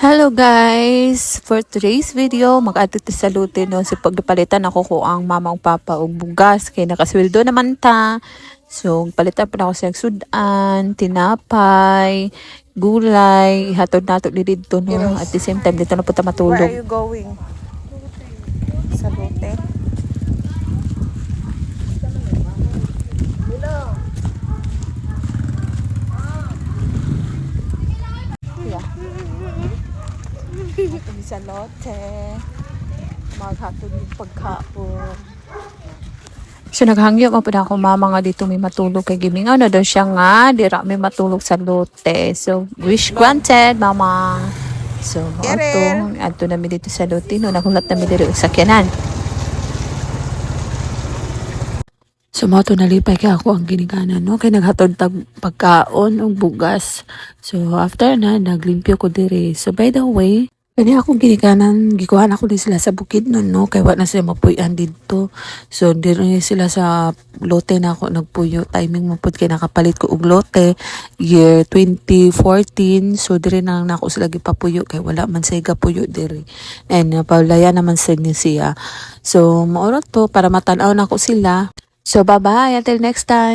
Hello guys! For today's video, mag-add sa lutin no, si pagpalitan ako ko ang mamang papa og bugas kay nakasweldo naman ta. So, palitan pa na ako sa sudan, tinapay, gulay, hatod nato dito no. At the same time, dito na po ta Where are matulog. you going? Sa Lote? Yeah. Hatod sa Lote. Maghatod yung pagkaon. So, naghangyo mo po na ako mama nga dito may matulog kay Gimingaw na daw siya nga. Dira may matulog sa lote. So, wish granted, mama. So, ato namin dito sa lote no. Nakulat namin dito sa sakyanan. So, mo to nalipay kay ako ang ginikanan, no? Kay naghatod tag pagkaon o bugas. So, after na, naglimpyo ko dire. So, by the way, kani ako ginikanan, gikuhan ako din sila sa bukid nun, no? Kay wala na sila mapuyan dito. So, dire sila sa lote na ako nagpuyo. Timing mo po kay nakapalit ko og lote. Year 2014. So, dire na ako sila gipapuyo. Kay wala man sa igapuyo dire. And, paulaya naman sa siya. So, maurot to para matanaw na ako sila. So, bye-bye. Until next time.